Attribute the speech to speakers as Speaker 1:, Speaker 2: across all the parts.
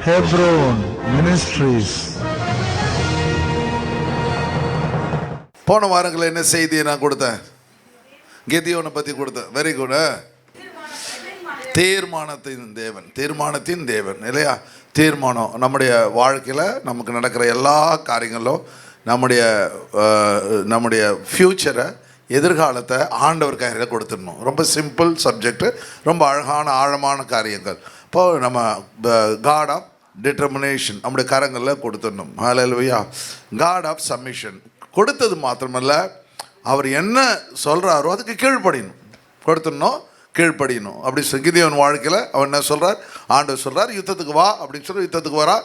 Speaker 1: Hebron Ministries.
Speaker 2: போன வாரங்களில் என்ன செய்தியை நான் கொடுத்தேன்? கிதியோனை பற்றி கொடுத்தேன். Very good. தீர்மானத்தின் தேவன் இல்லையா? தீர்மானம் நம்முடைய வாழ்க்கையில் நமக்கு நடக்கிற எல்லா காரியங்களும் நம்முடைய ஃப்யூச்சரை, எதிர்காலத்தை ஆண்டவர் கையில் கொடுத்துடணும். ரொம்ப சிம்பிள் சப்ஜெக்டு, ரொம்ப அழகான ஆழமான காரியங்கள். இப்போது நம்ம காட் ஆஃப் டிட்டர்மினேஷன் நம்முடைய கரங்களில் கொடுத்துடணும். ஹல்லேலூயா. காட் ஆஃப் சப்மிஷன் கொடுத்தது மாத்திரமல்ல, அவர் என்ன சொல்கிறாரோ அதுக்கு கீழ்ப்படியணும். கொடுத்துடணும், கீழ்ப்படியணும். அப்படி கிதியோன் வாழ்க்கையில் அவர் என்ன சொல்கிறார்? ஆண்டவர் சொல்கிறார் யுத்தத்துக்கு வா அப்படின்னு சொல்லி யுத்தத்துக்கு வரா.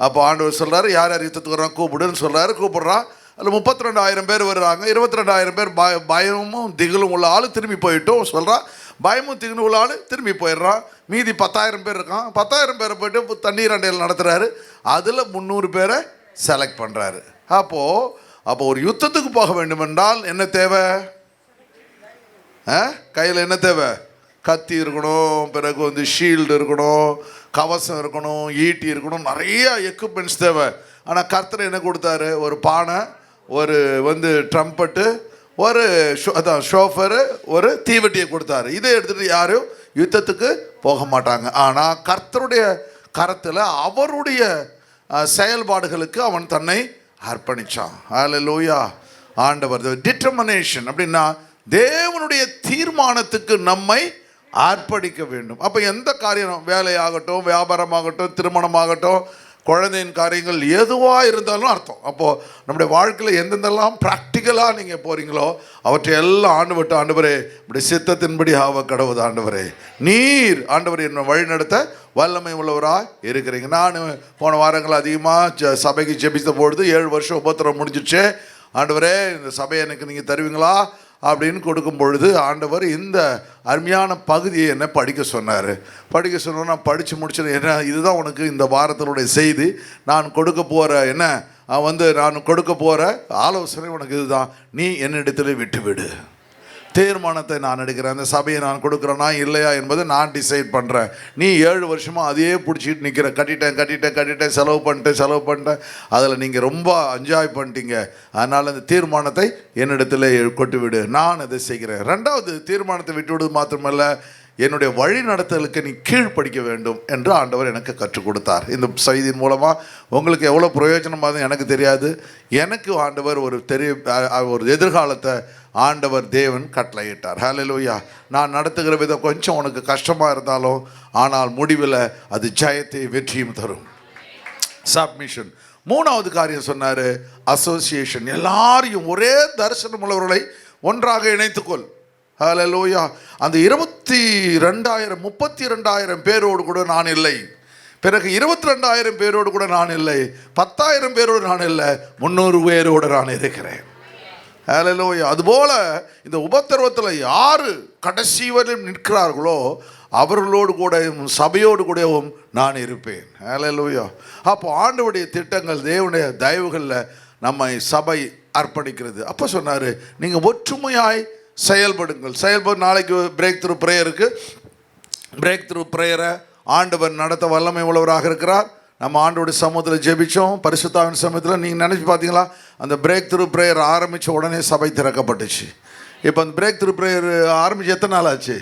Speaker 2: அப்போ ஆண்டவர் சொல்கிறார் யார் யார் யுத்தத்துக்கு வரான் கூப்பிடுன்னு சொல்கிறாரு. கூப்பிட்றான். அதில் 32,000 பேர் வர்றாங்க. 22,000 பேர் பயமும் திகிலும் உள்ள ஆள் திரும்பி போயிட்டும் சொல்கிறான். பயமும் திகிலும் உள்ள ஆள் திரும்பி போயிடுறான். மீதி 10,000 பேர் இருக்கான். 10,000 பேரை போய்ட்டு தண்ணீர் அண்டையில் நடத்துகிறாரு. அதில் 300 பேரை செலக்ட் பண்ணுறாரு. அப்போ ஒரு யுத்தத்துக்கு போக வேண்டுமென்றால் என்ன தேவை? கையில் என்ன தேவை? கத்தி இருக்கணும், பிறகு ஷீல்டு இருக்கணும், கவசம் இருக்கணும், ஈட்டி இருக்கணும், நிறைய எக்யூப்மெண்ட்ஸ் தேவை. ஆனால் கர்த்தர் என்ன கொடுத்தாரு? ஒரு பானை, ஒரு ட்ரம்பட்டு, ஒரு ஷோஃபரு, ஒரு தீவட்டியை கொடுத்தாரு. இதை எடுத்துகிட்டு யாரும் யுத்தத்துக்கு போக மாட்டாங்க. ஆனால் கர்த்தருடைய கரத்தில் அவருடைய செயல்பாடுகளுக்கு அவன் தன்னை அர்ப்பணித்தான். ஹல்லேலூயா. ஆண்டவர் டிட்டர்மினேஷன் அப்படின்னா தேவனுடைய தீர்மானத்துக்கு நம்மை அர்ப்பணிக்க வேண்டும். அப்போ எந்த காரியம், வேலையாகட்டும், வியாபாரமாகட்டும், திருமணமாகட்டும், குழந்தையின் காரியங்கள் எதுவாக இருந்தாலும் அர்த்தம். அப்போது நம்முடைய வாழ்க்கையில் எந்தெந்தெல்லாம் ப்ராக்டிக்கலாக நீங்கள் போகிறீங்களோ அவற்றை எல்லாம் ஆண்டவரே இப்படி சித்தத்தின்படி ஆவ கடவுது. ஆண்டவரே நீர் ஆண்டவர் என்னை வழிநடத்த வல்லமை உள்ளவராக இருக்கிறீங்க. நான் போன வாரங்கள் அதிகமாக சபைக்கு ஜெபித்த பொழுது 7 வருஷம் உபத்திரம் முடிஞ்சிடுச்சு. ஆண்டவரே இந்த சபையை எனக்கு நீங்கள் தருவீங்களா அப்படின்னு கொடுக்கும் பொழுது ஆண்டவர் இந்த அருமையான பகுதியை என்ன படிக்க சொன்னார். படிக்க சொன்ன நான் படித்து முடிச்சது என்ன, இதுதான் உனக்கு இந்த வாரத்தினுடைய செய்தி. நான் கொடுக்க போகிற நான் கொடுக்க போகிற ஆலோசனை உனக்கு இதுதான். நீ என்னிடத்தில் விட்டுவிடு. தீர்மானத்தை நான் எடுக்கிறேன். அந்த சபையை நான் கொடுக்குறேன்னா இல்லையா என்பதை நான் டிசைட் பண்ணுறேன். நீ 7 வருஷமாக அதையே பிடிச்சிட்டு நிற்கிற. கட்டிட்டேன் செலவு பண்ணிட்டேன். அதில் நீங்கள் ரொம்ப என்ஜாய் பண்ணிட்டீங்க. அதனால் அந்த தீர்மானத்தை என்னிடத்தில் கொட்டுவிடு, நான் அதை செய்கிறேன். 2வது தீர்மானத்தை விட்டுவிடுவது மாத்திரமல்ல, என்னுடைய வழி நடத்தலுக்கு நீ கீழ்ப்படிக்க வேண்டும் என்று ஆண்டவர் எனக்கு கற்றுக் கொடுத்தார். இந்த செய்தியின் மூலமாக உங்களுக்கு எவ்வளோ பிரயோஜனமாக எனக்கு தெரியாது. எனக்கு ஆண்டவர் ஒரு எதிர்காலத்தை ஆண்டவர் தேவன் கட்டளையிட்டார். ஹல்லேலூயா. நான் நடத்துகிற விதம் கொஞ்சம் உனக்கு கஷ்டமாக இருந்தாலும் ஆனால் முடிவில் அது ஜெயத்தை வெற்றியும் தரும். சப்மிஷன். 3வது காரியம் சொன்னார் அசோசியேஷன். எல்லாரையும் ஒரே தரிசனம் உள்ளவர்களை ஒன்றாக இணைத்துக்கொள். ஹல்லேலூயா. அந்த 32,000 பேரோடு கூட நான் இல்லை. பிறகு 22,000 பேரோடு கூட நான் இல்லை. 10,000 பேரோடு நான் இல்லை. 300 பேரோடு நான் இருக்கிறேன். ஹல்லேலூயா. அதுபோல் இந்த உபத்திரவத்தில் யார் கடைசி வரையும் நிற்கிறார்களோ அவர்களோடு கூடவும் சபையோடு கூடவும் நான் இருப்பேன். ஹல்லேலூயா. அப்போ ஆண்டவருடைய திட்டங்கள், தேவனுடைய தயவுகளில் நம்மை சபை அர்ப்பணிக்கிறது. அப்போ சொன்னார் நீங்கள் ஒற்றுமையாய் செயல்படுங்கள். நாளைக்கு பிரேக் த்ரூ ப்ரேயருக்கு, பிரேக் த்ரூ ப்ரேயரை ஆண்டவர் நடத்த வல்லமை உள்ளவராக இருக்கிறார். நம்ம ஆண்டோட சமூகத்தில் ஜெபிச்சோம், பரிசுத்தாவின் சமூகத்தில். நீங்கள் நினச்சி பார்த்தீங்களா, அந்த பிரேக் த்ரூ ப்ரேயர் ஆரம்பித்த உடனே சபை திறக்கப்பட்டுச்சு. இப்போ அந்த பிரேக் த்ரூ ப்ரேயர் ஆரம்பித்து எத்தனை நாள் ஆச்சு?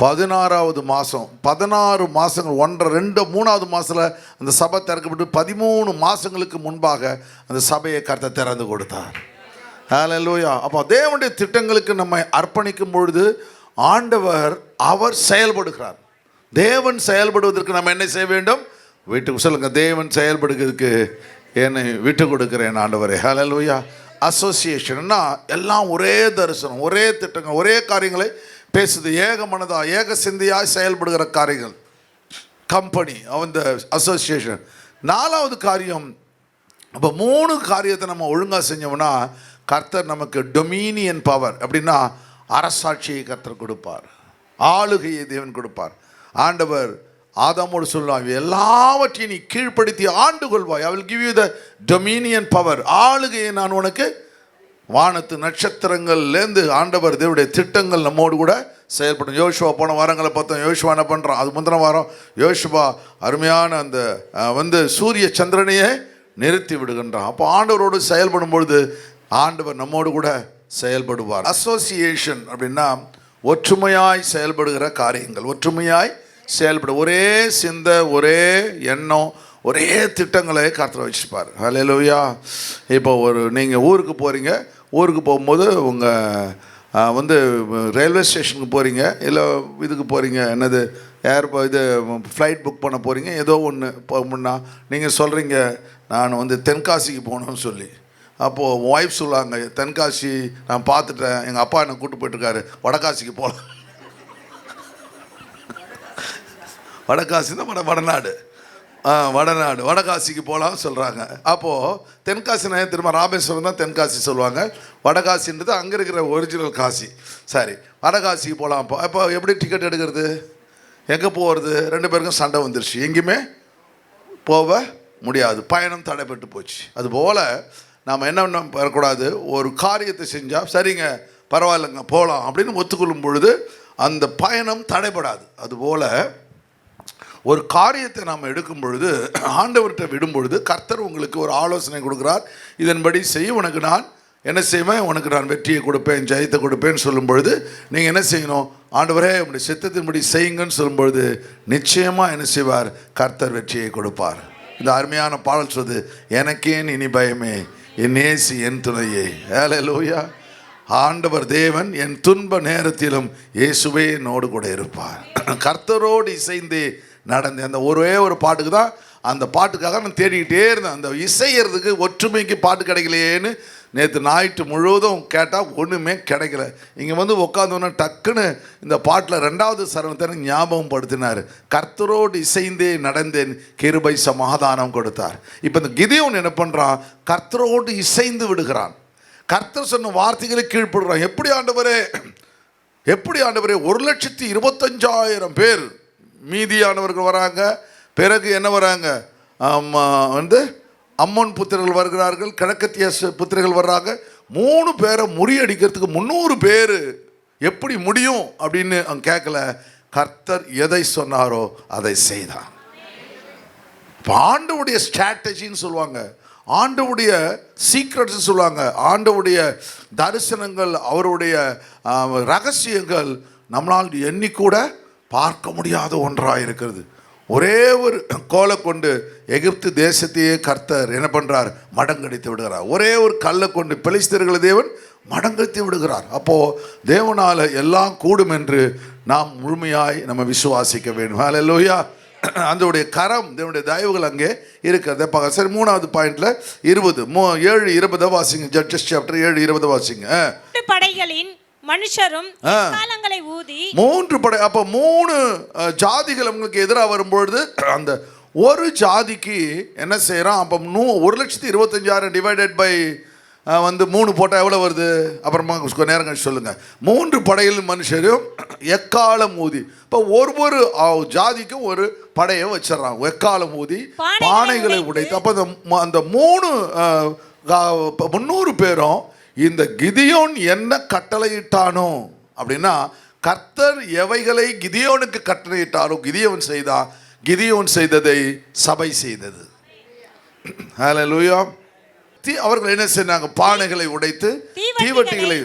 Speaker 2: 16வது மாதம். 16 மாதங்கள், 1.5, 2, 3வது மாதத்தில் அந்த சபை திறக்கப்பட்டு 13 மாதங்களுக்கு முன்பாக அந்த சபையை கர்த்தர் திறந்து கொடுத்தார். ஹல்லேலூயா. அப்போ தேவனுடைய திட்டங்களுக்கு நம்மை அர்ப்பணிக்கும் பொழுது ஆண்டவர் அவர் செயல்படுகிறார். தேவன் செயல்படுவதற்கு நம்ம என்ன செய்ய வேண்டும்? வீட்டுக்கு சொல்லுங்க, தேவன் செயல்படுகிறதுக்கு என்னை விட்டு கொடுக்கிறேன் ஆண்டவரே. ஹல்லேலூயா. அசோசியேஷன்னா எல்லாம் ஒரே தரிசனம், ஒரே திட்டங்கள், ஒரே காரியங்களை பேசுது. ஏக மனதா, ஏக சிந்தையாய் செயல்படுகிற காரியங்கள், கம்பெனி, அந்த அசோசியேஷன். 4வது காரியம், அப்போ 3 காரியத்தை நம்ம ஒழுங்காக செஞ்சோம்னா கர்த்தர் நமக்கு டொமினியன் பவர், அப்படின்னா அரசாட்சியை கர்த்தர் கொடுப்பார், ஆளுகையை தேவன் கொடுப்பார். ஆண்டவர் ஆதாமோடு சொல்லுவாங்க, எல்லாவற்றையும் நீ கீழ்ப்படுத்தி ஆண்டு கொள்வாய். I will give you the dominion power. ஆளுகையை நான் உனக்கு, வானத்து நட்சத்திரங்கள்லேருந்து ஆண்டவர் தேவனுடைய திட்டங்கள் நம்மோடு கூட செயல்படும். யோசுவா போன வாரங்களை பார்த்தோம். யோசுவா என்ன பண்ணுறான்? அது முந்தின வாரம் யோசுவா அருமையான அந்த சூரிய சந்திரனையே நிறுத்தி விடுகின்றான். அப்போ ஆண்டவரோடு செயல்படும் பொழுது ஆண்டவர் நம்மோடு கூட செயல்படுவார். அசோசியேஷன் அப்படின்னா ஒற்றுமையாய் செயல்படுகிற காரியங்கள், ஒற்றுமையாய் செயல்படும், ஒரே சிந்தை, ஒரே எண்ணம், ஒரே திட்டங்களை கர்த்தர் வச்சுருப்பார். ஹல்லேலூயா. இப்போ நீங்கள் ஊருக்கு போகிறீங்க, ஊருக்கு போகும்போது உங்கள் ரயில்வே ஸ்டேஷனுக்கு போகிறீங்க, இல்லை இதுக்கு போகிறீங்க, என்னது ஃப்ளைட் புக் பண்ண போகிறீங்க, ஏதோ ஒன்று போகணுன்னா நீங்கள் சொல்கிறீங்க நான் தென்காசிக்கு போகணும்னு சொல்லி. அப்போது ஒய்ஃப் சொல்லுவாங்க, தென்காசி நான் பார்த்துட்டேன், எங்கள் அப்பா என்னை கூப்பிட்டு போயிட்டுருக்காரு, வடகாசிக்கு போகலாம். வடகாசி தான் வடநாடு வடகாசிக்கு போகலான்னு சொல்கிறாங்க. அப்போது தென்காசினா திரும்ப ராமேஸ்வரம் தான் தென்காசி சொல்லுவாங்க. வடகாசின்றது அங்கே இருக்கிற ஒரிஜினல் காசி. சரி, வடகாசிக்கு போகலாம். அப்போ எப்படி டிக்கெட் எடுக்கிறது, எங்கே போகிறது? 2 பேருக்கும் சண்டை வந்துருச்சு, எங்கேயுமே போக முடியாது, பயணம் தடைப்பட்டு போச்சு. அதுபோல் நாம் என்ன வரக்கூடாது, ஒரு காரியத்தை செஞ்சால் சரிங்க பரவாயில்லைங்க போகலாம் அப்படின்னு ஒத்துக்கொள்ளும் பொழுது அந்த பயணம் தடைபடாது. அதுபோல் ஒரு காரியத்தை நாம் எடுக்கும் பொழுது, ஆண்டவர்கிட்ட விடும் பொழுது, கர்த்தர் உங்களுக்கு ஒரு ஆலோசனை கொடுக்குறார். இதன்படி செய்ய, உனக்கு நான் என்ன செய்வேன், உனக்கு நான் வெற்றியை கொடுப்பேன், ஜெயத்தை கொடுப்பேன்னு சொல்லும் பொழுது நீங்கள் என்ன செய்யணும், ஆண்டவரே உங்களுடைய சித்தத்தின்படி செய்யுங்கன்னு சொல்லும் பொழுது நிச்சயமாக என்ன செய்வார், கர்த்தர் வெற்றியை கொடுப்பார். இந்த அருமையான பாடல் சொல்லுது, எனக்கேன் இனி பயமே, என் நேசி என் துணையே. ஹல்லேலூயா. ஆண்டவர் தேவன் என் துன்ப நேரத்திலும் இயேசுவே என்னோடு கூட இருப்பார். கர்த்தரோடு இசைந்து நடந்தேன். அந்த ஒரே ஒரு பாட்டுக்கு தான், அந்த பாட்டுக்காக நான் தேடிக்கிட்டே இருந்தேன். அந்த இசையறதுக்கு ஒற்றுமைக்கு பாட்டு கிடைக்கலையேன்னு நேற்று ஞாயிற்று முழுவதும் கேட்டால் ஒன்றுமே கிடைக்கல. இங்கே உட்காந்தோன்னே டக்குன்னு இந்த பாட்டில் 2வது சரணத்தை ஞாபகம் படுத்தினார். கர்த்தரோடு இசைந்தே நடந்தேன், கிருபை சமாதானம் கொடுத்தார். இப்போ இந்த கிதியோன் என்ன பண்ணுறான், கர்த்தரோடு இசைந்து விடுகிறான், கர்த்தர் சொன்ன வார்த்தைகளை கீழ்ப்படுறான். எப்படி ஆண்டவரே 1,25,000 பேர் மீதியானவர்கள் வராங்க. பிறகு என்ன வராங்க, அம்மோன் புத்திரர்கள் வருகிறார்கள், கிழக்கத்திய புத்திரர்கள் வர்றாங்க. 3 பேரை முறியடிக்கிறதுக்கு 300 பேர் எப்படி முடியும் அப்படின்னு அவங்க கேட்கல. கர்த்தர் எதை சொன்னாரோ அதை செய்தான். ஆண்டவுடைய ஸ்ட்ராட்டஜின்னு சொல்லுவாங்க, ஆண்டவுடைய சீக்ரெட்ஸ் சொல்லுவாங்க, ஆண்டவுடைய தரிசனங்கள், அவருடைய ரகசியங்கள் நம்மளால் எண்ணிக்கூட பார்க்க முடியாத ஒன்றாக இருக்கிறது. ஒரே ஒரு கோலை கொண்டு எகிப்து தேசத்தையே கர்த்தர் என்ன பண்ணுறார், மடங்கடித்து விடுகிறார். ஒரே ஒரு கல்லை கொண்டு பெலிஸ்தர்களை தேவன் மடங்கடித்து விடுகிறார். அப்போது தேவனால் எல்லாம் கூடும் என்று நாம் முழுமையாய் நம்ம விசுவாசிக்க வேண்டும். ஹல்லேலூயா. அதோடைய கரம், தேவனுடைய தயவுகள் அங்கே இருக்கிறது. சரி, 3வது பாயிண்ட்ல 7:20 வாசிங்க. ஜட்ஜஸ் சாப்டர் 7:20 வாசிங்க.
Speaker 3: படைகளின் மனுஷரும் காலங்களை ஊதி
Speaker 2: 3 படை. அப்போ 3 ஜாதிகள் உங்களுக்கு எதிராக வரும்பொழுது அந்த ஒரு ஜாதிக்கு என்ன செய்யறான், அப்போ 1,25,000 டிவைடட் பை 3 போட்டால் எவ்வளோ வருது, அப்புறமா நேரம் கழிச்சு சொல்லுங்கள். 3 படையில் மனுஷரும் எக்காலம் ஊதி. இப்போ ஒவ்வொரு ஜாதிக்கும் ஒரு படையை வச்சிடறான். எக்காலம் ஊதி பானைகளை உடைத்து. அப்போ அந்த 300 பேரும் இந்த கிதியோன் என்ன கட்டளையிட்டானோ அப்படின்னா, கர்த்தர் எவைகளை கிதியோனுக்கு கட்டளையிட்டாரோ கிதியோன் செய்தான். கிதியோன் செய்ததை சபை செய்தது. ஹல்லேலூயா. அவர்கள் என்ன செய்தாங்க, பானைகளை உடைத்து தீவட்டிகளை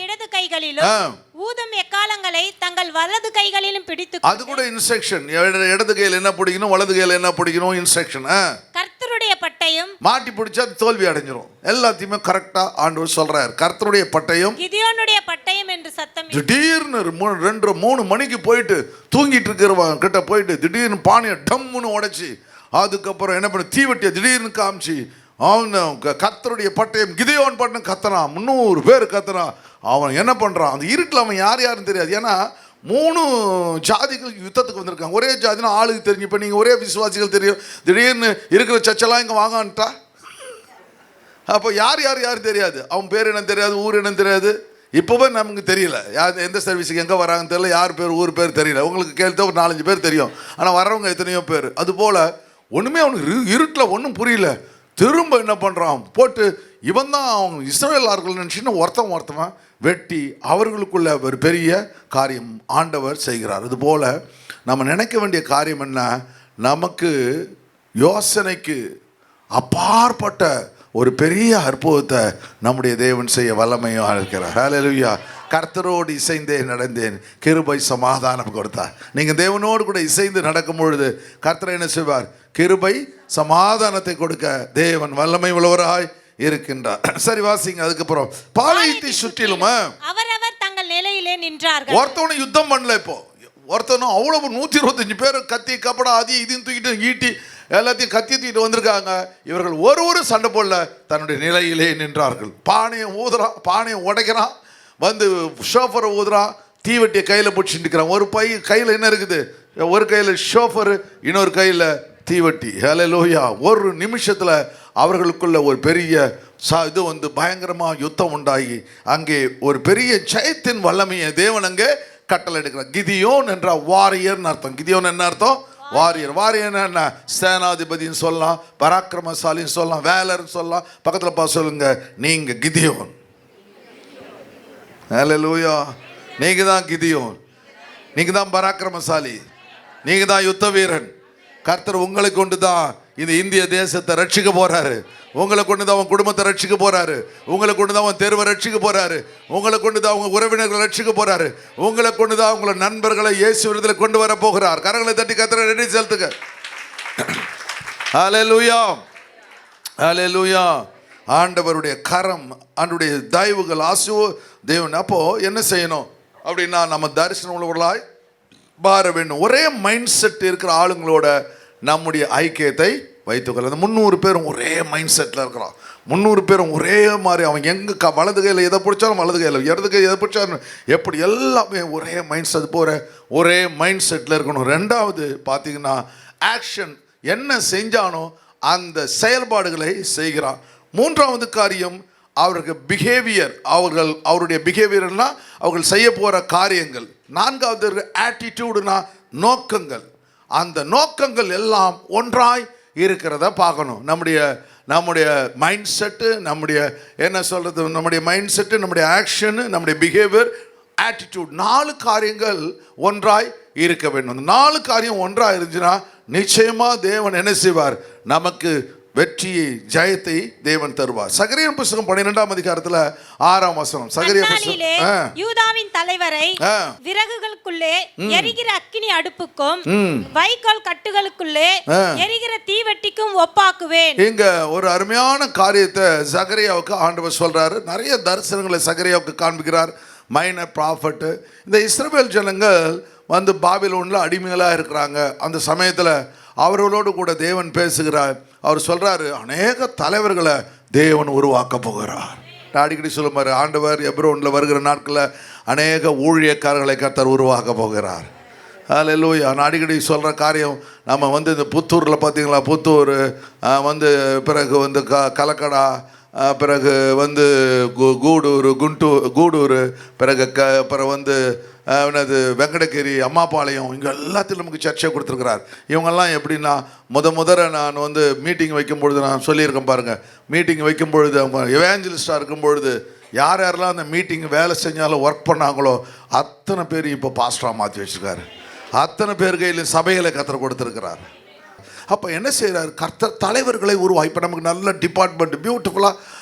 Speaker 3: இடது கைகளிலும் ஊதும் எக்காலங்களை தங்கள் வலது கைகளிலும் பிடித்து.
Speaker 2: அது கூட இன்ஸ்ட்ரக்ஷன். இடது கையில் என்ன பிடிக்கணும், வலது கையில் என்ன பிடிக்கணும், இன்ஸ்ட்ரக்ஷன்.
Speaker 3: கர்த்தருடைய பட்டையும்
Speaker 2: மாட்டி பிடிச்சா தோல்வி அடைஞ்சிரும். எல்லாத்தையுமே கரெக்டா ஆண்டவர் சொல்றார். கர்த்தருடைய பட்டையும்
Speaker 3: கிதியோனுடைய பட்டையும் என்று சத்தம்.
Speaker 2: திடீர்னு 2-3 மணிக்கு போயிட்டு தூங்கிட்டு இருக்கிறவங்க கிட்ட போயிட்டு திடீர்னு பானையை டம்முன்னு உடைச்சி, அதுக்கப்புறம் என்ன பண்ண, தீவட்டியை திடீர்னு காமிச்சு, அவன் கர்த்தருடைய பட்டயம் கிதியோன் பட்டண கத்தனான். 300 பேர் கத்தனான். அவன் என்ன பண்ணுறான், அந்த இருட்டில் அவன் யாருன்னு தெரியாது. ஏன்னா 3 ஜாதிகள் யுத்தத்துக்கு வந்திருக்காங்க. ஒரே ஜாதினா ஆளுக்கு தெரிஞ்சு. இப்போ நீங்கள் ஒரே விசுவாசிகள் தெரியும், திடீர்னு இருக்கிற சர்ச்செல்லாம் இங்கே வாங்கன்ட்டா, அப்போ யார் தெரியாது. அவன் பேர் என்ன தெரியாது, ஊர் என்ன தெரியாது. இப்போவே நமக்கு தெரியல யார் எந்த சர்வீஸுக்கு எங்கே வராங்கன்னு தெரியல, யார் பேர் ஊர் பேர் தெரியல. உங்களுக்கு கேள்வி ஒரு 4-5 பேர் தெரியும், ஆனால் வர்றவங்க எத்தனையோ பேர். அதுபோல் ஒன்றுமே அவனுக்கு இருட்டில் ஒன்றும் புரியல. திரும்ப என்ன பண்ணுறான், போட்டு இவன் தான் அவங்க இஸ்ரவேலர்கள் நினச்சின்னு ஒருத்தவன் வெட்டி அவர்களுக்குள்ள ஒரு பெரிய காரியம் ஆண்டவர் செய்கிறார். அதுபோல் நம்ம நினைக்க வேண்டிய காரியம் என்ன, நமக்கு யோசனைக்கு அப்பாற்பட்ட ஒரு பெரிய அற்புதத்தை நம்முடைய தேவன் செய்ய வல்லமையாக இருக்கிறார். ஹல்லேலூயா. கர்த்தரோடு இசைந்தே நடந்தேன், கிருபை சமாதானம் கொடுத்தார். நீங்கள் தேவனோடு கூட இசைந்து நடக்கும் பொழுது கர்த்தர் என்ன செய்வார்? கிருபை சமாதானத்தை கொடுக்க தேவன் வல்லமை உள்ளவராய் இருக்கின்றார். சரி, வாசிங்க. அதுக்கப்புறம் பாளையத்தை சுற்றிலும்
Speaker 3: அவரவர் தங்கள் நிலையிலே நின்றார்கள்.
Speaker 2: ஒருத்தவனும் யுத்தம் பண்ணல. இப்போ ஒருத்தனும் அவ்வளவு 125 பேர் கத்தி கப்படா அது இதுன்னு தூக்கிட்டு ஈட்டி எல்லாத்தையும் கத்தி தூக்கிட்டு வந்திருக்காங்க. இவர்கள் ஒரு சண்டை போடல, தன்னுடைய நிலையிலே நின்றார்கள். பானையை ஊதுறான், பானையை உடைக்கிறான், வந்து ஷோஃபரை ஊதுறான், தீவெட்டியை கையில் பிடிச்சிட்டு இருக்கிறான். ஒரு பை கையில் என்ன இருக்குது? ஒரு கையில் ஷோஃபரு, இன்னொரு கையில் தீவெட்டி. ஹல்லேலூயா. ஒரு நிமிஷத்தில் அவர்களுக்குள்ள ஒரு பெரிய இது வந்து பயங்கரமாக யுத்தம் உண்டாகி அங்கே ஒரு பெரிய ஜெயத்தின் வல்லமையை தேவன் அங்கே கட்டளை எடுக்கிறார். கிதியோன் என்ற வாரியர்னு அர்த்தம். கிதியோன் என்ன அர்த்தம்? வாரியர். வாரியர் என்ன? சேனாதிபதினு சொல்லலாம், பராக்கிரமசாலின்னு சொல்லலாம், வேலர்னு சொல்லலாம். பக்கத்தில் பா சொல்லுங்க, நீங்க கிதியோன். ஹல்லேலூயா. நீங்க தான் கிதியோன், நீங்க தான் பராக்கிரமசாலி, நீங்க தான் யுத்த வீரன். கர்த்தர் உங்களை கொண்டு தான் இந்த இந்திய தேசத்தை ரட்சிக்க போறாரு. உங்களை கொண்டு தான் அவன் குடும்பத்தை ரட்சிக்க போறாரு. உங்களை கொண்டு தான் அவன் தெருவை ரட்சிக்க போறாரு. உங்களை கொண்டு தான் அவங்க உறவினர்களை ரட்சிக்க போறாரு. உங்களை கொண்டு தான் உங்களை நண்பர்களை இயேசு விருதில் கொண்டு வர போகிறார். கரங்களை தட்டி கர்த்தரை ரெடி செலுத்துங்க. ஹல்லேலூயா, ஹல்லேலூயா. ஆண்டவருடைய கரம், ஆண்டவருடைய தயவுகள் ஆசுவோ தேவன். அப்போ என்ன செய்யணும் அப்படின்னா, நம்ம தரிசனம் உள்ளவர்களாய் மாற வேண்டும். ஒரே மைண்ட் செட் இருக்கிற ஆளுங்களோட நம்முடைய ஐக்கியத்தை வைத்துக்கொள்ள. அந்த 300 பேரும் ஒரே மைண்ட் செட்டில் இருக்கிறான். 300 பேரும் ஒரே மாதிரி. அவன் எங்கே வலது கையில் எதை பிடிச்சாலும் வலது கையில், இடது கையில் எதை பிடிச்சாலும் எப்படி, எல்லாமே ஒரே மைண்ட் செட் போகிற ஒரே மைண்ட் செட்டில் இருக்கணும். ரெண்டாவது பார்த்தீங்கன்னா ஆக்ஷன். என்ன செஞ்சானோ அந்த செயல்பாடுகளை செய்கிறான். மூன்றாவது காரியம் அவருக்கு பிஹேவியர். அவருடைய பிஹேவியர்னா அவர்கள் செய்ய போகிற காரியங்கள். நான்காவது ஆட்டிடியூடுனா நோக்கங்கள். அந்த நோக்கங்கள் எல்லாம் ஒன்றாய் இருக்கிறத பார்க்கணும். நம்முடைய மைண்ட் செட்டு, நம்முடைய என்ன சொல்கிறது, நம்முடைய மைண்ட் செட்டு, நம்முடைய ஆக்ஷனு, நம்முடைய பிஹேவியர், ஆட்டிடியூட், 4 காரியங்கள் ஒன்றாய் இருக்க வேண்டும். அந்த 4 காரியம் ஒன்றாக இருந்துச்சுன்னா நிச்சயமாக தேவன் என்ன செய்வார்? நமக்கு வெற்றியை, ஜெயத்தை தேவன் தருவார். சகரியா புத்தகம் 12ஆம் அதிகாரத்துல 6ஆம் வசனம். சகரியா புத்தகம்,
Speaker 3: யூதாவின் தலைவரை விறகுகளுக்குள்ளே எரிகிற அக்கினி அடுப்புக்கும் வைக்கோல் கட்டுகளுக்குள்ளே எரிகிற தீவெட்டிக்கும் ஒப்பாக்குவேன்.
Speaker 2: இங்க ஒரு அருமையான காரியத்தை சகரியாவுக்கு ஆண்டவர் சொல்றாரு. நிறைய தரிசனங்களை சகரியாவுக்கு காண்பிக்கிறார். Minor prophet. இந்த இஸ்ரவேல் ஜனங்கள் வந்து பாபிலோனில் அடிமைகளாக இருக்கிறாங்க. அந்த சமயத்தில் அவர்களோடு கூட தேவன் பேசுகிறார். அவர் சொல்கிறாரு, அநேக தலைவர்களை தேவன் உருவாக்க போகிறார். அடிக்கடி சொல்லுமாரு, ஆண்டவர் எப்ரோனில் வருகிற நாட்களில் அநேக ஊழியக்காரர்களை கர்த்தர் உருவாக்க போகிறார். ஹல்லேலூயா. நான் அடிக்கடி சொல்கிற காரியம், நம்ம வந்து இந்த புத்தூரில் பார்த்தீங்களா, புத்தூர் வந்து பிறகு வந்து கலக்கடா, பிறகு வந்து கூடூர், பிறகு பிறகு வந்து என்னது வெங்கடகிரி, அம்மாபாளையம், இங்கே எல்லாத்தையும் நமக்கு சர்ச்சை கொடுத்துருக்கிறார். இவங்கெல்லாம் எப்படின்னா, முதல்ல நான் வந்து மீட்டிங் வைக்கும்பொழுது நான் சொல்லியிருக்கேன் பாருங்கள். மீட்டிங் வைக்கும்பொழுது அவங்க எவாஞ்சலிஸ்டாக இருக்கும்பொழுது யாரெல்லாம் அந்த மீட்டிங் வேலை செஞ்சாலும் ஒர்க் பண்ணாங்களோ அத்தனை பேர் இப்போ பாஸ்டராக மாற்றி வச்சுருக்காரு. அத்தனை பேர் கையில் சபைகளை கர்த்தர் கொடுத்துருக்கிறார். அப்போ என்ன செய்கிறார்? கர்த்தர் தலைவர்களை உருவா. இப்போ நமக்கு நல்ல டிபார்ட்மெண்ட் பியூட்டிஃபுல்லாக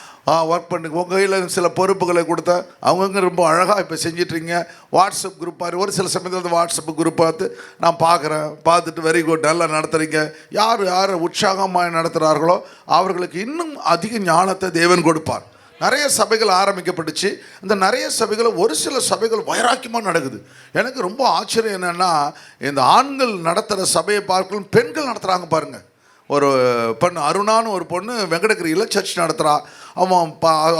Speaker 2: ஒர்க் பண்ணுங்க. உங்கள் கையில் சில பொறுப்புகளை கொடுத்தா அவங்கவுங்க ரொம்ப அழகாக இப்போ செஞ்சிட்ருங்க. வாட்ஸ்அப் குரூப் மாதிரி ஒரு சில சமயத்தில் வாட்ஸ்அப் குரூப் பார்த்து நான் பார்த்துட்டு வெரி குட், நல்லா நடத்துகிறீங்க. யார் உற்சாகமாக நடத்துகிறார்களோ அவர்களுக்கு இன்னும் அதிக ஞானத்தை தேவன் கொடுப்பார். நிறைய சபைகள் ஆரம்பிக்கப்பட்டுச்சு. இந்த நிறைய சபைகள், ஒரு சில சபைகள் வைராக்கியமாக நடக்குது. எனக்கு ரொம்ப ஆச்சரியம் என்னென்னா, இந்த ஆண்கள் நடத்துகிற சபையை பார்க்கணும், பெண்கள் நடத்துகிறாங்க பாருங்கள். ஒரு பொண்ணு அருணான்னு ஒரு பொண்ணு வெங்கடகிரியில் சர்ச் நடத்துகிறா. அவன்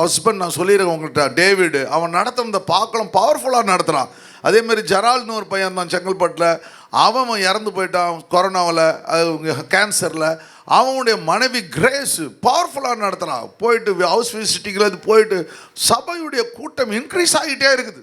Speaker 2: ஹஸ்பண்ட், நான் சொல்லியிருக்கேன் உங்கள்கிட்ட, டேவிடு, அவன் நடத்துகிறத பார்க்கலாம், பவர்ஃபுல்லாக நடத்துகிறான். அதேமாதிரி ஜெரால்னு ஒரு பையன் தான் செங்கல்பட்டில், அவன் இறந்து போயிட்டான் கொரோனாவில், கேன்சரில். அவனுடைய மனைவி கிரேஸ் பவர்ஃபுல்லாக நடத்துகிறான். போயிட்டு ஹவுஸ் விசிட்டிங்கில் போயிட்டு சபையுடைய கூட்டம் இன்க்ரீஸ் ஆகிட்டே இருக்குது.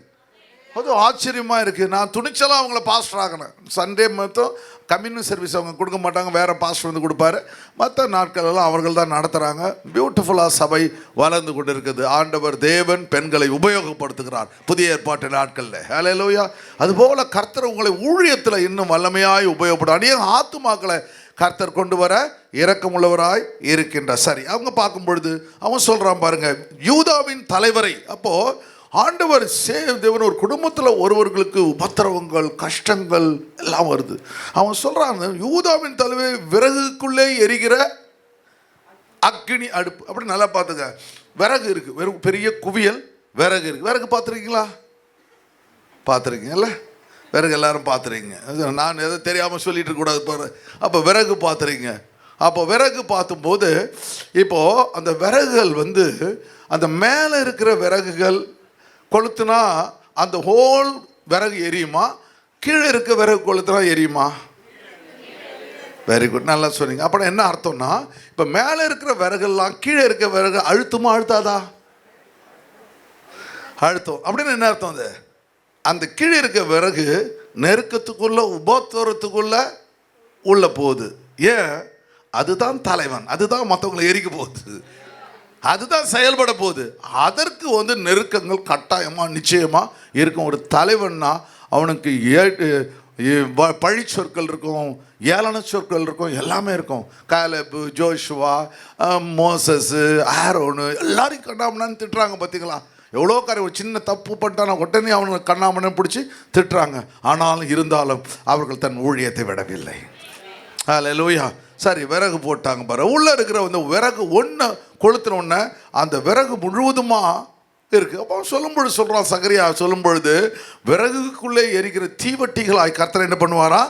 Speaker 2: அது ஆச்சரியமாக இருக்குது. நான் துணிச்சலாக அவங்கள பாஸ்டர் ஆகினேன். சண்டே மட்டும் கம்யூனிட்டி சர்வீஸ் அவங்க கொடுக்க மாட்டாங்க, வேறு பாஸ்டர் வந்து கொடுப்பாரு. மற்ற நாட்களெல்லாம் அவர்கள் தான் நடத்துகிறாங்க. பியூட்டிஃபுல்லாக சபை வளர்ந்து கொண்டு இருக்குது. ஆண்டவர் தேவன் பெண்களை உபயோகப்படுத்துகிறார் புதிய ஏற்பாட்டு நாட்களில். ஹல்லேலூயா. அதுபோல் கர்த்தர் உங்களை ஊழியத்தில் இன்னும் வல்லமையாய் உபயோகப்படும். அநேக ஆத்துமாக்களை கர்த்தர் கொண்டு வர இரக்கமுள்ளவராய் இருக்கின்றார். சரி, அவங்க பார்க்கும் பொழுது அவன் சொல்கிறான் பாருங்க, யூதாவின் தலைவரை. அப்போது ஆண்டவர் தேவன் ஒரு குடும்பத்தில் ஒருவர்களுக்கு உபத்திரவங்கள் கஷ்டங்கள் எல்லாம் வருது. அவன் சொல்கிறான், யூதாவின் தலைவர் விறகுக்குள்ளே எரிகிற அக்கினி அடுப்பு. அப்படி நல்லா பார்த்துங்க. விறகு இருக்குது, வெறும் பெரிய குவியல் விறகு இருக்குது. விறகு பார்த்துருக்கீங்களா? பார்த்துருக்கீங்கல்ல? விறகு எல்லாரும் பார்த்துருக்கீங்க. நான் எதை தெரியாமல் சொல்லிட்டு இருக்கக்கூடாது பாரு. அப்போ விறகு பார்த்துருக்கீங்க. அப்போ விறகு பார்த்தும்போது இப்போது அந்த விறகுகள் வந்து அந்த மேலே இருக்கிற விறகுகள் கொளுத்துனா அந்த ஹோல் விறகு எரியுமா, கீழே இருக்க விறகு கொளுத்துனா எரியுமா? வெரி குட், நல்லா சொன்னீங்க. அப்புறம் என்ன அர்த்தம்னா, இப்போ மேலே இருக்கிற விறகுலாம் கீழே இருக்க விறகு அழுத்துமா அழுத்தாதா? அழுத்தம். அப்படின்னு என்ன அர்த்தம்? அது அந்த கீழே இருக்க விறகு நெருக்கத்துக்குள்ள உபத்திரத்துக்குள்ள உள்ள போகுது. ஏன்? அதுதான் தலைவன், அதுதான் மற்றவங்களை எரிக்க போகுது, அதுதான் செயல்பட போகுது. அதற்கு வந்து நெருக்கங்கள் கட்டாயமாக நிச்சயமாக இருக்கும். ஒரு தலைவன்னா அவனுக்கு பழி சொற்கள் இருக்கும், ஏளன சொற்கள் இருக்கும், எல்லாமே இருக்கும். காலேபு, ஜோஷுவா, மோசஸு, ஆரோனு எல்லாரையும் கண்ணாமண்ணான்னு திட்டுறாங்க. பார்த்தீங்களா? எவ்வளோ ஒரு சின்ன தப்பு பண்ணிட்டான உடனே அவனை கண்ணாமண்ணு பிடிச்சி திட்டுறாங்க. ஆனாலும் இருந்தாலும் அவர்கள் தன் ஊழியத்தை விடவில்லை. ஹல்லேலூயா. சரி, விறகு போட்டாங்க பாரு. உள்ளே இருக்கிற வந்து விறகு ஒன்று கொளுத்தினோடனே அந்த விறகு முழுவதுமாக இருக்குது. அப்போ சொல்லும்பொழுது சொல்கிறான் சகரியா, சொல்லும் பொழுது விறகுக்குள்ளே எரிக்கிற தீவட்டிகளாய் கர்த்தர் என்ன பண்ணுவாரா?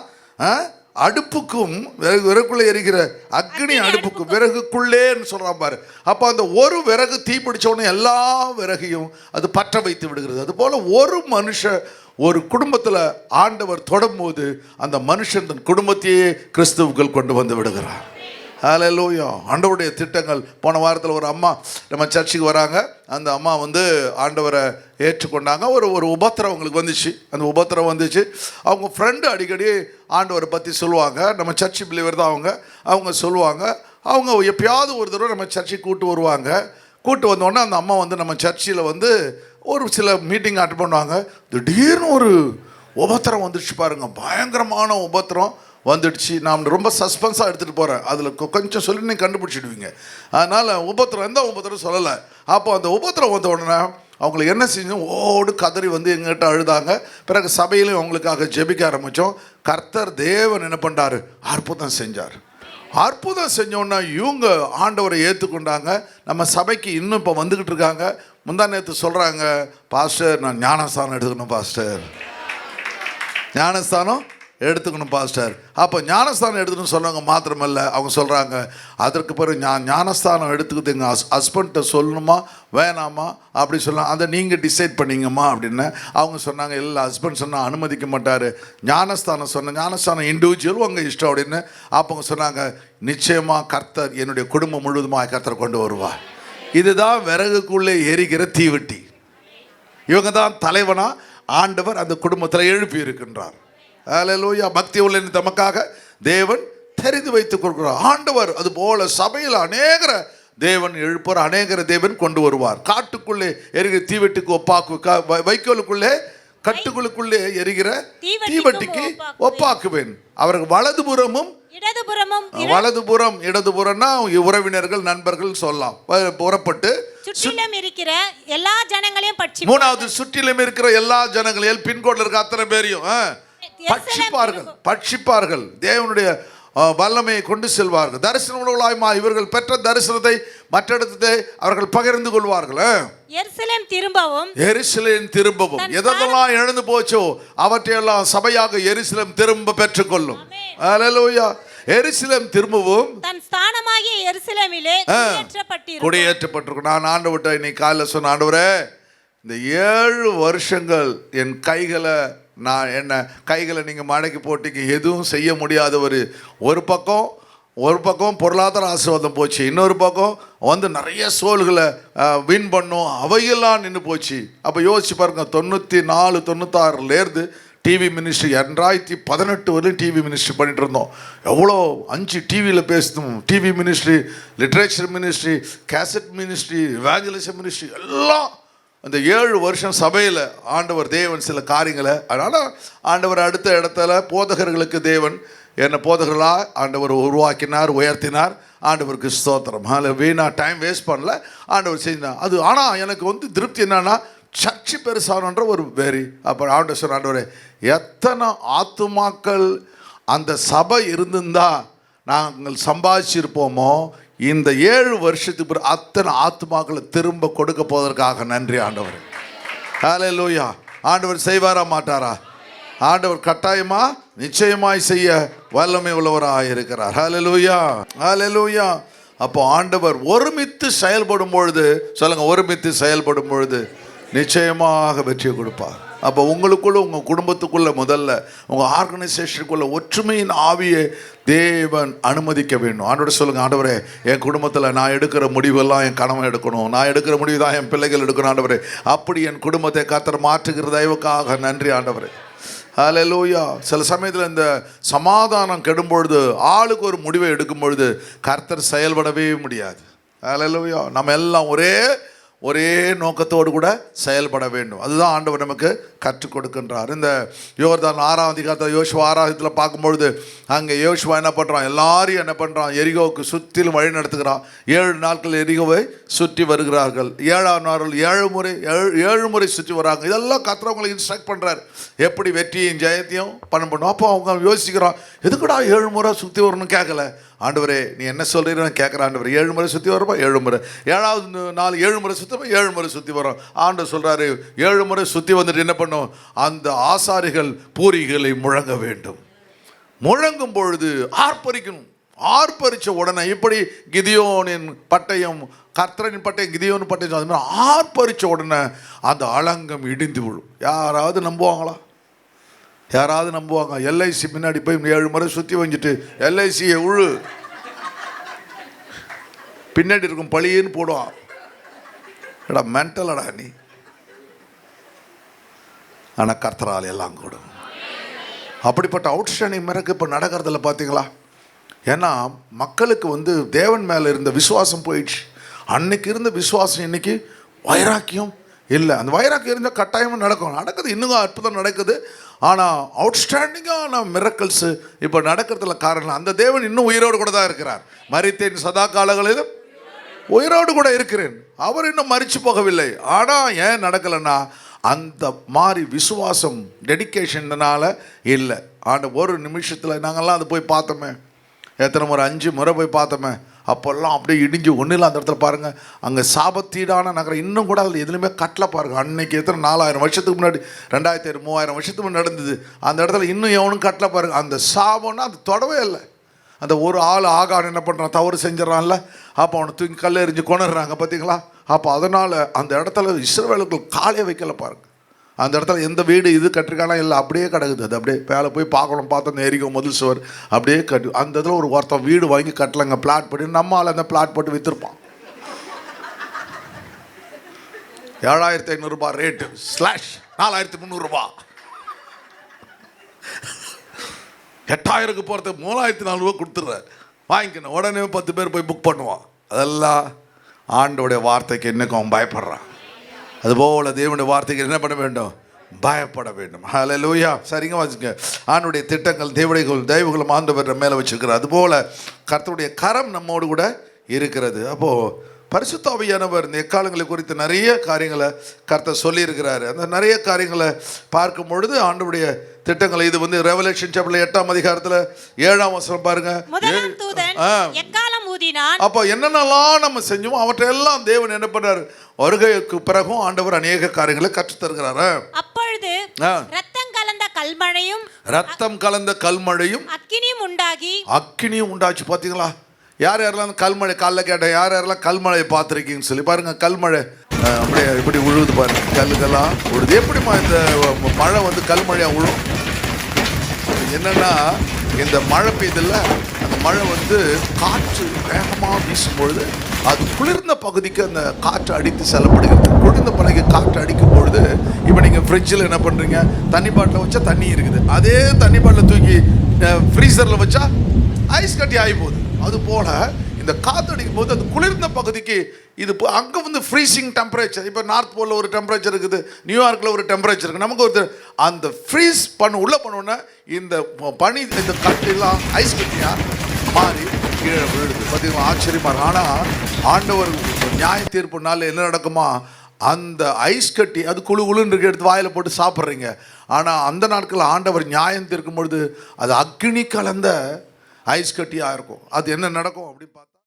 Speaker 2: அடுப்புக்கும் விறகுக்குள்ளே எரிக்கிற அக்னி அடுப்புக்கும் விறகுக்குள்ளேன்னு சொல்கிறான் பாரு. அப்போ அந்த ஒரு விறகு தீ பிடிச்சோடனே எல்லா விறகையும் அது பற்ற வைத்து விடுகிறது. அதுபோல் ஒரு மனுஷன் ஒரு குடும்பத்தில் ஆண்டவர் தொடும்போது அந்த மனுஷன் தன் குடும்பத்தையே கிறிஸ்துவுக்குள் கொண்டு வந்து விடுகிறார். ஹல்லேலூயா. ஆண்டவருடைய திட்டங்கள். போன வாரத்தில் ஒரு அம்மா நம்ம சர்ச்சுக்கு வராங்க. அந்த அம்மா வந்து ஆண்டவரை ஏற்றுக்கொண்டாங்க. ஒரு உபத்திரம் அவங்களுக்கு வந்துச்சு. அந்த உபத்திரம் வந்துச்சு. அவங்க ஃப்ரெண்டு அடிக்கடி ஆண்டவரை பற்றி சொல்லுவாங்க. நம்ம சர்ச்சு பிலீவர் தான் அவங்க சொல்லுவாங்க. அவங்க எப்பயாவது ஒரு தடவை நம்ம சர்ச்சுக்கு கூட்டு வருவாங்க. கூட்டு வந்தோடனே அந்த அம்மா வந்து நம்ம சர்ச்சில் வந்து ஒரு சில மீட்டிங் அட்டெண்ட் பண்ணுவாங்க. திடீர்னு ஒரு உபத்திரம் வந்துடுச்சு பாருங்க, பயங்கரமான உபத்திரம் வந்துடுச்சு. நான் ரொம்ப சஸ்பென்ஸாக எடுத்துகிட்டு போகிறேன். அதில் கொஞ்சம் சொல்லி நீங்கள் கண்டுபிடிச்சிடுவீங்க. அதனால் உபத்திரம் எந்த உபத்திரம் சொல்லலை. அப்போ அந்த உபத்திரம் வந்த உடனே அவங்களுக்கு என்ன செஞ்சோம், ஓடு கதறி வந்து எங்கிட்ட அழுதாங்க. பிறகு சபையிலையும் அவங்களுக்காக ஜெபிக்க ஆரம்பித்தோம். கர்த்தர் தேவன் என்ன பண்ணுறாரு, அற்புதம் செஞ்சார். அற்புதம் செஞ்சோன்னா இவங்க ஆண்டவரை ஏற்றுக்கொண்டாங்க. நம்ம சபைக்கு இன்னும் இப்போ வந்துக்கிட்டு இருக்காங்க. முந்தா நேற்று சொல்கிறாங்க, பாஸ்டர் நான் ஞானஸ்தானம் எடுத்துக்கணும் பாஸ்டர், ஞானஸ்தானம் எடுத்துக்கணும் பாஸ்டர். அப்போ ஞானஸ்தானம் எடுத்துக்கணும்னு சொன்னவங்க மாத்திரமல்ல, அவங்க சொல்கிறாங்க அதற்கு பிறகு ஞானஸ்தானம் எடுத்துக்கிட்டு எங்கள் ஹஸ்பண்ட்டை சொல்லணுமா வேணாமா அப்படி சொல்லலாம், அதை நீங்கள் டிசைட் பண்ணிங்கம்மா அப்படின்னு அவங்க சொன்னாங்க. இல்லை, ஹஸ்பண்ட் சொன்னால் அனுமதிக்க மாட்டார். ஞானஸ்தானம் ஞானஸ்தானம் இண்டிவிஜுவல் உங்கள் இஷ்டம் அப்படின்னு. அப்போ அவங்க சொன்னாங்க, நிச்சயமாக கர்த்தர் என்னுடைய குடும்பம் முழுவதுமாக கர்த்தர் கொண்டு வருவார். இதுதான் விறகுக்குள்ளே எரிகிற தீவட்டி. இவங்க தான் தலைவனா ஆண்டவர் அந்த குடும்பத்தில் எழுப்பி இருக்கின்றார். ஹல்லேலூயா. பக்தி உள்ள தமக்காக தேவன் தெரிந்து வைத்துக் கொள்கிறார் ஆண்டவர். அது போல சபையில் அநேகர தேவன் எழுப்பார், அநேகர தேவன் கொண்டு வருவார். காட்டுக்குள்ளே எரிகிற தீவெட்டுக்கு ஒப்பாக்கு, வைக்கோலுக்குள்ளே கட்டுகளுக்குள்ளே எரிகிற தீவட்டிக்கு ஒப்பாக்குவேன். அவர்கள் வலதுபுறமும் வலதுபுறம் இடதுபுறம்னா உறவினர்கள் நண்பர்கள் சொல்லலாம். புறப்பட்டு
Speaker 3: சுற்றிலும் இருக்கிற எல்லா ஜனங்களையும் பட்சி,
Speaker 2: மூணாவது சுற்றிலும் இருக்கிற எல்லா ஜனங்களையும் பின்கோட்ல இருக்க அத்தனை பேரையும் பட்சிப்பார்கள். தேவனுடைய வல்லமையை கொண்டு செல்வார்கள். தரிசன உணவுகளாய்மா இவர்கள் பெற்ற தரிசனத்தை மற்ற இடத்தை அவர்கள் பகிர்ந்து கொள்வார்கள். எருசலேம் திரும்பவும் எதெல்லாம் இழந்து போச்சோ அவற்றையெல்லாம் சபையாக எருசலேம் திரும்ப பெற்றுக்கொள்ளும். ஹல்லேலூயா. எருசலேம் திரும்பவும்
Speaker 3: தன் ஸ்தானமாகிய எருசலேமிலே
Speaker 2: குடியேற்றப்பட்டிருக்கும். நான் ஆண்டவர்கிட்ட இன்னைக்கு காலையில் சொன்ன, ஆண்டவரே இந்த 7 வருஷங்கள் என் கைகளை நீங்கள் மடக்கி போட்டீங்க, எதுவும் செய்ய முடியாதவர். ஒரு பக்கம் ஒரு பக்கம் பொருளாதார ஆசீர்வாதம் போச்சு, இன்னொரு பக்கம் வந்து நிறைய சோல்களை வின் பண்ணும், அவையெல்லாம் நின்று போச்சு. அப்போ யோசிச்சு பாருங்க, 94 96லேருந்து டிவி மினிஸ்ட்ரி 2018 வரையும் டிவி மினிஸ்ட்ரி பண்ணிட்டு இருந்தோம். எவ்வளோ 5 டிவியில் பேசணும். TV ministry, literature ministry, cassette ministry, evangelism ministry எல்லாம் அந்த 7 வருஷம் சபையில் ஆண்டவர் தேவன் சில காரியங்களை, அதனால் ஆண்டவர் அடுத்த இடத்துல போதகர்களுக்கு தேவன் என்னை போதகர்களாக ஆண்டவர் உருவாக்கினார், உயர்த்தினார். ஆண்டவருக்கு ஸ்தோத்திரம். அதில் வீணாக டைம் வேஸ்ட் பண்ணல, ஆண்டவர் செஞ்சார் அது. ஆனால் எனக்கு வந்து திருப்தி என்னன்னா, சர்ச்சு பெருசானன்ற ஒரு வெறி. அப்புறம் ஆண்டவர் சொன்ன, ஆண்டவரே எத்தனை ஆத்துமாக்கள் அந்த சபை இருந்திருந்தா நாங்கள் சம்பாதிச்சிருப்போமோ, இந்த 7 வருஷத்துக்கு பிறகு அத்தனை ஆத்துமாக்களை திரும்ப கொடுக்க போவதற்காக நன்றி ஆண்டவர். ஹல்லேலூயா. ஆண்டவர் செய்வாரா மாட்டாரா? ஆண்டவர் கட்டாயமா நிச்சயமாய் செய்ய வல்லமை உள்ளவராக இருக்கிறார். ஹல்லேலூயா, ஹல்லேலூயா. அப்போ ஆண்டவர் ஒருமித்து செயல்படும் பொழுது, சொல்லுங்க, ஒருமித்து செயல்படும் பொழுது நிச்சயமாக வெற்றியை கொடுப்பார். அப்போ உங்களுக்குள்ள, உங்கள் குடும்பத்துக்குள்ள, முதல்ல உங்கள் ஆர்கனைசேஷனுக்குள்ள ஒற்றுமையின் ஆவியை தேவன் அனுமதிக்க வேண்டும். ஆண்டவரை சொல்லுங்கள், ஆண்டவரே என் குடும்பத்தில் நான் எடுக்கிற முடிவெல்லாம் என் கணவன் எடுக்கணும், நான் எடுக்கிற முடிவு தான் என் பிள்ளைகள் எடுக்கணும். ஆண்டவரே அப்படி என் குடும்பத்தை கர்த்தர் மாற்றுகிற தயவுக்காக நன்றி ஆண்டவரே. ஹல்லேலூயா. சில சமயத்தில் இந்த சமாதானம் கெடும்பொழுது, ஆளுக்கு ஒரு முடிவை எடுக்கும் பொழுது கர்த்தர் செயல்படவே முடியாது. ஹல்லேலூயா. நம்ம எல்லாம் ஒரே நோக்கத்தோடு கூட செயல்பட வேண்டும். அதுதான் ஆண்டவர் நமக்கு கற்றுக் கொடுக்கின்றார். இந்த யோர்தான் 6ஆம் அதிகாரத்தில், யோசுவா 6ஆம் அதிகாரத்தில் பார்க்கும்பொழுது, அங்கே யோசுவா என்ன பண்ணுறான், எல்லாரையும் என்ன பண்ணுறான், எரிகோவுக்கு சுற்றிலும் வழி நடத்துகிறான். 7 நாட்கள் எரிகோவை சுற்றி வருகிறார்கள். 7ஆம் நாள் 7 முறை சுற்றி வராங்க. இதெல்லாம் கர்த்தர் இன்ஸ்ட்ரக்ட் பண்ணுறாரு, எப்படி வெற்றியும் ஜெயத்தையும் பண்ணணும். அப்போ அவங்க யோசிக்கிறான், எதுக்குடா 7 முறை சுற்றி வரணும்னு கேட்கல. ஆண்டவரே நீ என்ன சொல்கிறீன்னு கேட்குற. ஆண்டவர் 7 முறை சுற்றி வரப்போ 7 முறை, 7வது நாள் 7 முறை சுற்றப்போ 7 முறை சுற்றி வரும். ஆண்டவர் சொல்கிறாரு, 7 முறை சுற்றி வந்துட்டு என்ன பண்ணும், அந்த ஆசாரிகள் பூரிகளை முழங்க வேண்டும். முழங்கும் பொழுது ஆர்ப்பரிக்கணும். ஆர்ப்பரித்த உடனே, இப்படி கிதியோனின் பட்டயம், கர்த்தரின் பட்டயம், கிதியோனின் பட்டயம், அது மாதிரி ஆர்ப்பரித்த உடனே அந்த அலங்கம் இடிந்து விழும். யாராவது நம்புவாங்களா? யாராவது நம்புவாங்க? எல்ஐசி பின்னாடி போய் 7 முறை சுற்றி வந்துட்டு எல்ஐசியை உழு, பின்னாடி இருக்கும் பழியன்னு போடுவான். எடா மென்டலடா நீ. ஆனால் கர்த்தரால் எல்லாம் கூடும். அப்படிப்பட்ட அவுட்ஸ்டாண்டிங் மிரக்கு இப்போ நடக்கிறதில்ல, பார்த்தீங்களா? ஏன்னா மக்களுக்கு வந்து தேவன் மேலே இருந்த விசுவாசம் போயிடுச்சு. அன்னைக்கு இருந்த விசுவாசம் இன்னைக்கு வைராக்கியம் இல்லை. அந்த வைராக்கியம் இருந்தால் கட்டாயமாக நடக்குது, இன்னும் அற்புதம் நடக்குது. ஆனால் அவுட்ஸ்டாண்டிங்கான மிரக்கல்ஸு இப்போ நடக்கிறதுல காரணம், அந்த தேவன் இன்னும் உயிரோடு கூட தான் இருக்கிறார். மரித்தேன் சதா காலங்களிலும் உயிரோடு கூட இருக்கிறேன். அவர் இன்னும் மரிச்சு போகவில்லை. ஆனால் ஏன் நடக்கலைன்னா, அந்த மாதிரி விசுவாசம் டெடிக்கேஷன்னால இல்லை. ஒரு நிமிஷத்தில் நாங்கள்லாம் அது போய் பார்த்தோமே, எத்தனை முறை 5 முறை போய் பார்த்தோமே. அப்போல்லாம் அப்படியே இடிஞ்சு ஒன்றும் இல்லை. அந்த இடத்துல பாருங்கள், அங்கே சாபத்தீடான நகரம், இன்னும் கூட அதில் எதுலையுமே கட்டலை பாருங்கள். அன்னைக்கு எத்தனை 4000 வருஷத்துக்கு முன்னாடி, 2000 3000 வருஷத்துக்கு முன்னாடி நடந்தது. அந்த இடத்துல இன்னும் எவனும் கட்டலை பாருங்கள். அந்த சாபம்னா அது தொடவே இல்லை. அந்த ஒரு ஆள் ஆகான் என்ன பண்ணுறான், தவறு செஞ்சிடறான்ல, அப்போ அவனை தூக்கி கல்லை எறிஞ்சு கொண்டுடுறாங்க, பார்த்தீங்களா? அப்போ அதனால் அந்த இடத்துல இஸ்ரவேலுக்கு காலையை வைக்கல பாருங்கள். அந்த இடத்துல எந்த வீடு இது கட்டிருக்கானா இல்லை, அப்படியே கிடக்குது. அது அப்படியே மேலே போய் பார்க்கணும், பார்த்தா அந்த எரிக்கும் முதல் சுவர் அப்படியே கட்டு. அந்த இதில் ஒருத்தன் வீடு வாங்கி கட்டலைங்க, பிளாட் போட்டு, நம்மளால் அந்த பிளாட் போட்டு விற்றுருப்பான். 7500 ரூபாய் ரேட்டு ஸ்லாஷ் 4300 ரூபாய். 8000க்கு போகிறதுக்கு 3400 ரூபா கொடுத்துட்றாரு, வாங்கிக்கணும். உடனே 10 பேர் போய் புக் பண்ணுவான். அதெல்லாம் ஆண்டோடைய வார்த்தைக்கு என்னைக்கும் அவன் பயப்படுறான். அதுபோல் தேவனுடைய வார்த்தைக்கு என்ன பண்ண வேண்டும், பயப்பட வேண்டும். ஹல்லேலூயா. சரிங்க, வச்சுங்க. ஆண்டுடைய திட்டங்கள், தெய்வங்களும் ஆண்டவர் மேலே வச்சுருக்கிறார். அதுபோல் கர்த்தருடைய கரம் நம்மோடு கூட இருக்கிறது. அப்போது பரிசுத்த ஆவியானவர் இந்த எக்காலங்களை குறித்து நிறைய காரியங்களை கர்த்தர் சொல்லியிருக்கிறாரு. அந்த நிறைய காரியங்களை பார்க்கும் பொழுது ஆண்டவருடைய திட்டங்களை, இது வந்து ரெவலேஷன் சாப்டர் 8ஆம் அதிகாரத்தில் 7ஆம் வசனம் பாருங்க. அப்போ என்னென்னலாம் நம்ம செஞ்சோமோ அவற்றையெல்லாம் தேவன் என்ன பண்றாரு, வருகைக்கு பிறகும் ஆண்டவர் அநேக காரியங்களை கற்றுத் தருகிறாரு.
Speaker 3: அப்பொழுது ரத்தம் கலந்த கல்மழையும் அக்கினியும் உண்டாச்சு. பார்த்தீங்களா? யார் யாரெல்லாம் கல்மழை, காலைல கேட்டேன், யார் யாரெல்லாம் கல்மழையை பார்த்துருக்கீங்கன்னு சொல்லி பாருங்க. கல்மழை அப்படியே இப்படி உழுவுது பாருங்க, கல்லுக்கெல்லாம் உழுது. எப்படிமா இந்த மழை வந்து கல்மழையாக உழும்? என்னன்னா, இந்த மழை பெய்யுதில்ல, அந்த
Speaker 2: மழை வந்து காற்று வேகமாக வீசும் பொழுது அது குளிர்ந்த பகுதிக்கு அந்த காற்று அடித்து செல்லப்படுகிறது. குளிர்ந்த பகுதிக்கு காற்று அடிக்கும் பொழுது இப்போ நீங்கள் ஃப்ரிட்ஜில் என்ன பண்ணுறீங்க, தண்ணி பாட்டில் வச்சா தண்ணி இருக்குது, அதே தண்ணி பாட்டில் தூக்கி ஃப்ரீசரில் வச்சா ஐஸ் கட்டி ஆகி போகுது. அது போல் இந்த காற்று அடிக்கும் போது அது குளிர்ந்த பகுதிக்கு இது அங்கே வந்து ஃப்ரீசிங் டெம்பரேச்சர். இப்போ நார்த் போலில் ஒரு டெம்பரேச்சர் இருக்குது, நியூயார்க்கில் ஒரு டெம்பரேச்சர் இருக்குது. நமக்கு ஒரு அந்த ஃப்ரீஸ் உள்ளே பண்ணோன்னா இந்த பனி இந்த கட்டெல்லாம் ஐஸ் கட்டியாக மாறி கீழே விழுது. பார்த்தீங்கன்னா ஆச்சரியமாக இருக்கும். ஆனால் ஆண்டவர் நியாய தீர்ப்பு நாள் என்ன நடக்குமா, அந்த ஐஸ் கட்டி அது குழுன்னு இருக்க எடுத்து வாயில் போட்டு சாப்பிட்றீங்க. ஆனால் அந்த நாட்களில் ஆண்டவர் நியாயம் தீர்க்கும் பொழுது அது அக்னி கலந்த ஐஸ் கட்டியாக இருக்கும். அது என்ன நடக்கும் அப்படின்னு பார்த்தா